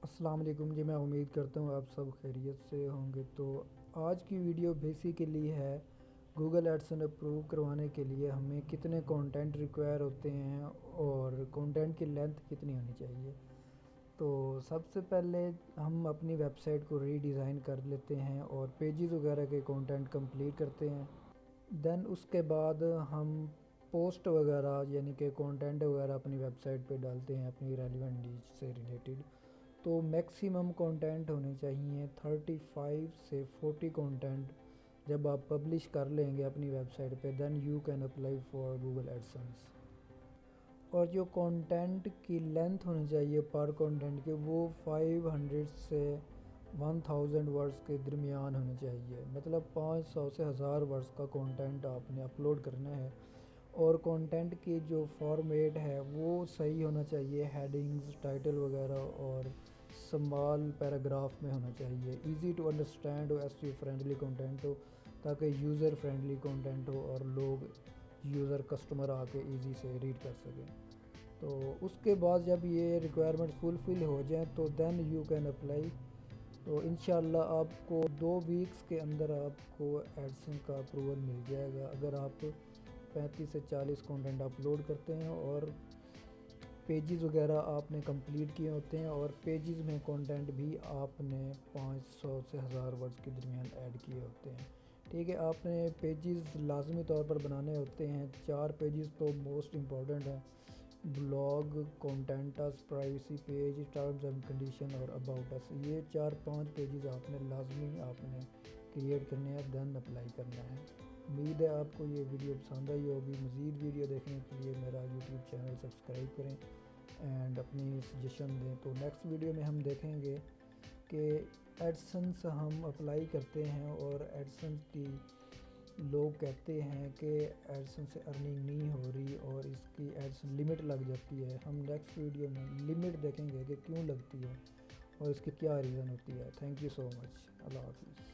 السلام علیکم جی، میں امید کرتا ہوں آپ سب خیریت سے ہوں گے۔ تو آج کی ویڈیو بیسیکلی ہے گوگل ایڈسن اپروو کروانے کے لیے ہمیں کتنے کانٹینٹ ریکوائر ہوتے ہیں اور کانٹینٹ کی لینتھ کتنی ہونی چاہیے۔ تو سب سے پہلے ہم اپنی ویب سائٹ کو ری ڈیزائن کر لیتے ہیں اور پیجز وغیرہ کے کانٹینٹ کمپلیٹ کرتے ہیں۔ دین اس کے بعد ہم پوسٹ وغیرہ یعنی کہ کانٹینٹ وغیرہ اپنی ویب سائٹ پہ ڈالتے ہیں اپنی ریلیونٹ نیڈ سے ریلیٹڈ۔ تو میکسیمم کانٹینٹ ہونے چاہیے 35 سے 40 کانٹینٹ جب آپ پبلش کر لیں گے اپنی ویب سائٹ پہ، then you can apply for Google AdSense. اور جو کانٹینٹ کی لینتھ ہونی چاہیے پر کانٹینٹ کے، وہ 500 سے 1000 ورڈز کے درمیان ہونی چاہیے، مطلب 500 سے 1000 ورڈز کا کانٹینٹ آپ نے اپلوڈ کرنا ہے۔ اور کانٹینٹ کی جو فارمیٹ ہے وہ صحیح ہونا چاہیے، ہیڈنگز، ٹائٹل وغیرہ اور سمال پیراگراف میں ہونا چاہیے، ایزی ٹو انڈرسٹینڈ ہو، ایس ٹی فرینڈلی کانٹینٹ ہو تاکہ یوزر فرینڈلی کانٹینٹ ہو اور لوگ یوزر کسٹمر آ کے ایزی سے ریڈ کر سکیں۔ تو اس کے بعد جب یہ ریکوائرمنٹ فلفل ہو جائیں تو دین یو کین اپلائی۔ تو انشاءاللہ آپ کو 2 ویکس کے اندر آپ کو ایڈسن کا اپروول مل جائے گا اگر آپ 35 سے 40 کانٹینٹ اپلوڈ کرتے ہیں اور پیجز وغیرہ آپ نے کمپلیٹ کیے ہوتے ہیں، اور پیجز میں کانٹینٹ بھی آپ نے 500 سے 1000 ورڈز کے درمیان ایڈ کیے ہوتے ہیں۔ ٹھیک ہے، آپ نے پیجز لازمی طور پر بنانے ہوتے ہیں، 4 پیجز تو موسٹ امپورٹنٹ ہیں: blog, contents, privacy page, terms and condition اور اباؤٹ اس۔ یہ 4-5 پیجز آپ نے لازمی کریٹ کرنے ہیں، دین اپلائی کرنا ہے۔ امید ہے آپ کو یہ ویڈیو پسند آئی ہوگی۔ مزید ویڈیو دیکھنے کے لیے میرا یوٹیوب چینل سبسکرائب کریں اینڈ اپنی سجیشن دیں۔ تو نیکسٹ ویڈیو میں ہم دیکھیں گے کہ ایڈسنس ہم اپلائی کرتے ہیں اور ایڈسنس کی لوگ کہتے ہیں کہ ایڈسنس سے ارننگ نہیں ہو رہی اور اس کی ایڈسنس لمٹ لگ جاتی ہے۔ ہم نیکسٹ ویڈیو میں لمٹ دیکھیں گے کہ کیوں لگتی ہے اور اس کی کیا ریزن ہوتی ہے۔ تھینک یو سو مچ، اللہ حافظ۔